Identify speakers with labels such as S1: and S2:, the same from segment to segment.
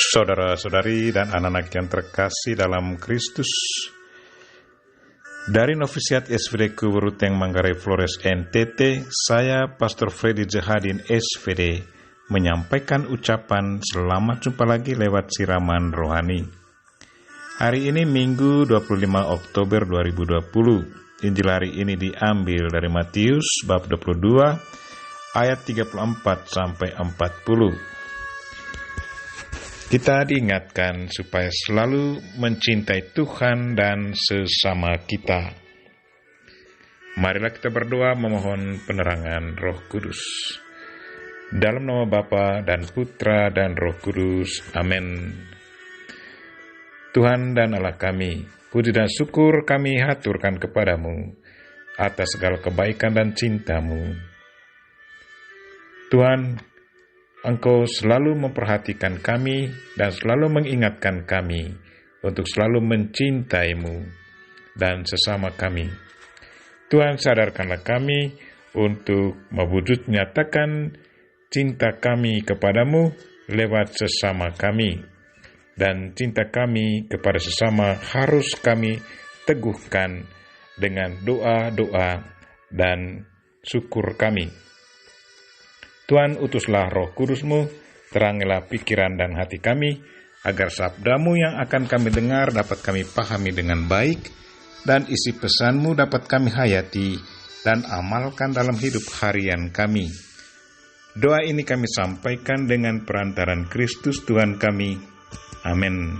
S1: Saudara-saudari dan anak-anak yang terkasih dalam Kristus, dari Novisiat SVD Kuburuteng Manggarai Flores NTT, saya Pastor Freddy Jahadin SVD menyampaikan ucapan selamat jumpa lagi lewat siraman rohani. Hari ini Minggu 25 Oktober 2020. Injil hari ini diambil dari Matius bab 22 ayat 34 sampai 40. Kita diingatkan supaya selalu mencintai Tuhan dan sesama kita. Marilah kita berdoa memohon penerangan Roh Kudus. Dalam nama Bapa dan Putra dan Roh Kudus. Amin. Tuhan dan Allah kami, puji dan syukur kami haturkan kepadamu atas segala kebaikan dan cintamu. Tuhan, Engkau selalu memperhatikan kami dan selalu mengingatkan kami untuk selalu mencintaimu dan sesama kami. Tuhan, sadarkanlah kami untuk mewujud nyatakan cinta kami kepadamu lewat sesama kami. Dan cinta kami kepada sesama harus kami teguhkan dengan doa-doa dan syukur kami. Tuhan, utuslah Roh Kudus-Mu, terangilah pikiran dan hati kami, agar sabda-Mu yang akan kami dengar dapat kami pahami dengan baik, dan isi pesan-Mu dapat kami hayati dan amalkan dalam hidup harian kami. Doa ini kami sampaikan dengan perantaran Kristus Tuhan kami. Amin.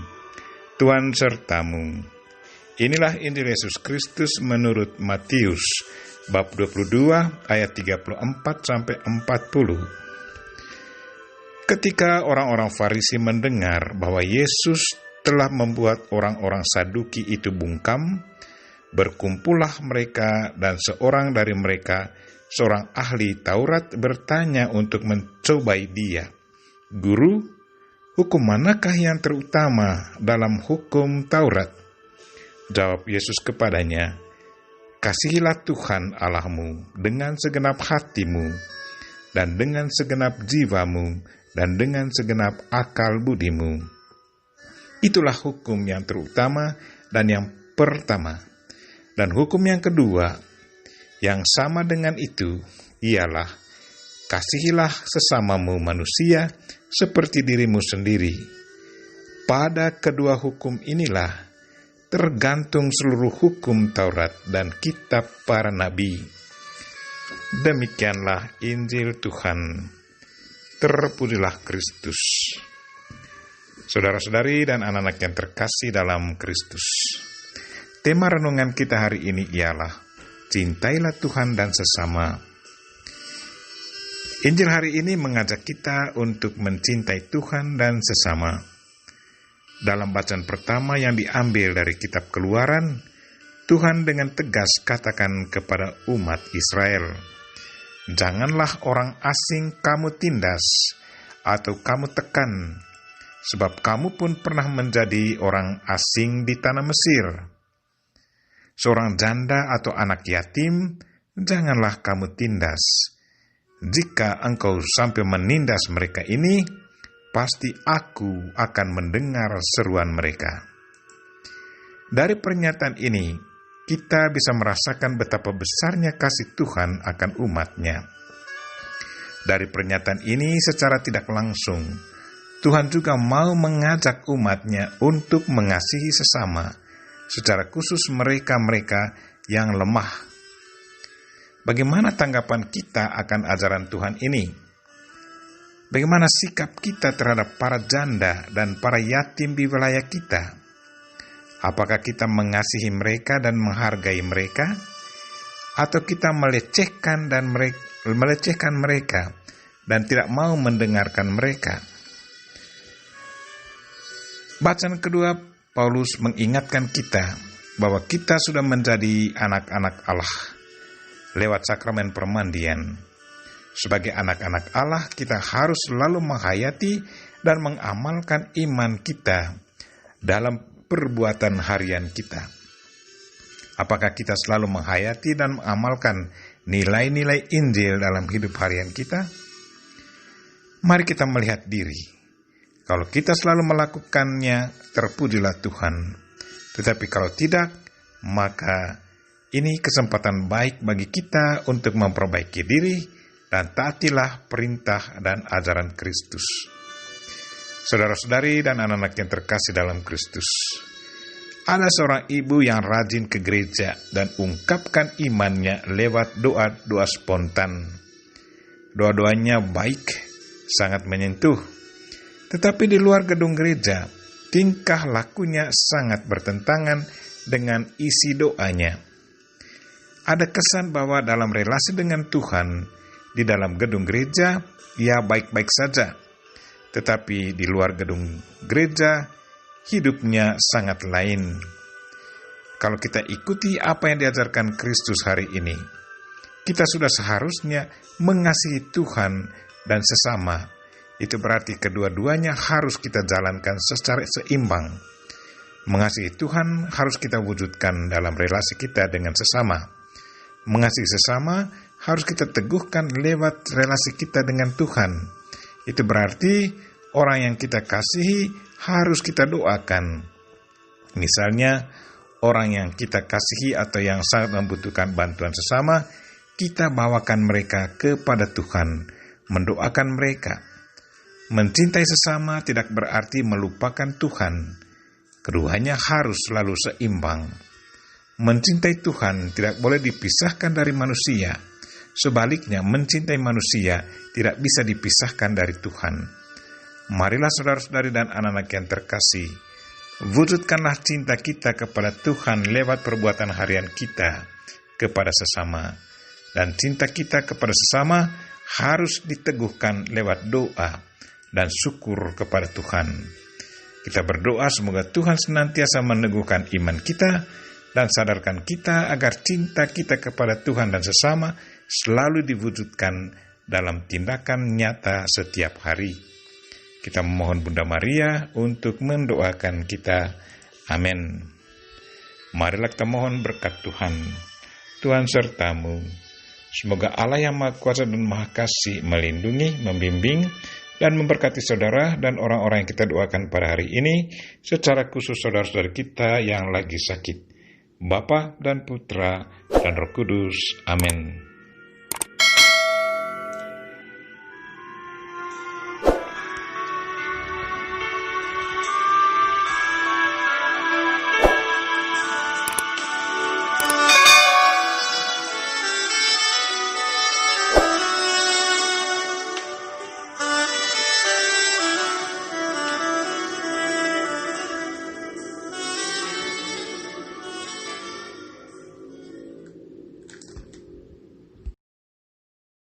S1: Tuhan sertamu. Inilah Injil Yesus Kristus menurut Matius bab 22 ayat 34 sampai 40. Ketika orang-orang Farisi mendengar bahwa Yesus telah membuat orang-orang Saduki itu bungkam, berkumpullah mereka dan seorang dari mereka, seorang ahli Taurat, bertanya untuk mencobai dia. Guru, hukum manakah yang terutama dalam hukum Taurat? Jawab Yesus kepadanya, kasihilah Tuhan Allahmu dengan segenap hatimu, dan dengan segenap jiwamu, dan dengan segenap akal budimu. Itulah hukum yang terutama dan yang pertama. Dan hukum yang kedua, yang sama dengan itu, ialah kasihilah sesamamu manusia seperti dirimu sendiri. Pada kedua hukum inilah tergantung seluruh hukum Taurat dan kitab para nabi. Demikianlah Injil Tuhan. Terpujilah Kristus. Saudara-saudari dan anak-anak yang terkasih dalam Kristus, tema renungan kita hari ini ialah cintailah Tuhan dan sesama. Injil hari ini mengajak kita untuk mencintai Tuhan dan sesama. Dalam bacaan pertama yang diambil dari kitab Keluaran, Tuhan dengan tegas katakan kepada umat Israel, janganlah orang asing kamu tindas atau kamu tekan, sebab kamu pun pernah menjadi orang asing di tanah Mesir. Seorang janda atau anak yatim, janganlah kamu tindas. Jika engkau sampai menindas mereka ini, pasti aku akan mendengar seruan mereka. Dari pernyataan ini, kita bisa merasakan betapa besarnya kasih Tuhan akan umatnya. Dari pernyataan ini secara tidak langsung, Tuhan juga mau mengajak umatnya untuk mengasihi sesama, secara khusus mereka-mereka yang lemah. Bagaimana tanggapan kita akan ajaran Tuhan ini? Bagaimana sikap kita terhadap para janda dan para yatim di wilayah kita? Apakah kita mengasihi mereka dan menghargai mereka? Atau kita melecehkan mereka dan tidak mau mendengarkan mereka? Bacaan kedua, Paulus mengingatkan kita bahwa kita sudah menjadi anak-anak Allah lewat sakramen permandian. Sebagai anak-anak Allah, kita harus selalu menghayati dan mengamalkan iman kita dalam perbuatan harian kita. Apakah kita selalu menghayati dan mengamalkan nilai-nilai Injil dalam hidup harian kita? Mari kita melihat diri. Kalau kita selalu melakukannya, terpujilah Tuhan. Tetapi kalau tidak, maka ini kesempatan baik bagi kita untuk memperbaiki diri dan taatilah perintah dan ajaran Kristus. Saudara-saudari dan anak-anak yang terkasih dalam Kristus, ada seorang ibu yang rajin ke gereja dan ungkapkan imannya lewat doa-doa spontan. Doa-doanya baik, sangat menyentuh. Tetapi di luar gedung gereja, tingkah lakunya sangat bertentangan dengan isi doanya. Ada kesan bahwa dalam relasi dengan Tuhan, di dalam gedung gereja, ia baik-baik saja. Tetapi di luar gedung gereja, hidupnya sangat lain. Kalau kita ikuti apa yang diajarkan Kristus hari ini, kita sudah seharusnya mengasihi Tuhan dan sesama. Itu berarti kedua-duanya harus kita jalankan secara seimbang. Mengasihi Tuhan harus kita wujudkan dalam relasi kita dengan sesama. Mengasihi sesama harus kita teguhkan lewat relasi kita dengan Tuhan. Itu berarti orang yang kita kasihi harus kita doakan. Misalnya, orang yang kita kasihi atau yang sangat membutuhkan bantuan sesama, kita bawakan mereka kepada Tuhan, mendoakan mereka. Mencintai sesama tidak berarti melupakan Tuhan. Keduanya harus selalu seimbang. Mencintai Tuhan tidak boleh dipisahkan dari manusia. Sebaliknya, mencintai manusia tidak bisa dipisahkan dari Tuhan. Marilah saudara-saudari dan anak-anak yang terkasih, wujudkanlah cinta kita kepada Tuhan lewat perbuatan harian kita kepada sesama. Dan cinta kita kepada sesama harus diteguhkan lewat doa dan syukur kepada Tuhan. Kita berdoa semoga Tuhan senantiasa meneguhkan iman kita dan sadarkan kita agar cinta kita kepada Tuhan dan sesama selalu diwujudkan dalam tindakan nyata setiap hari. Kita memohon Bunda Maria untuk mendoakan kita. Amin. Marilah kita mohon berkat Tuhan. Tuhan sertamu. Semoga Allah yang Maha Kuasa dan Maha Kasih melindungi, membimbing, dan memberkati saudara dan orang-orang yang kita doakan pada hari ini, secara khusus saudara-saudara kita yang lagi sakit. Bapa dan Putra dan Roh Kudus. Amin.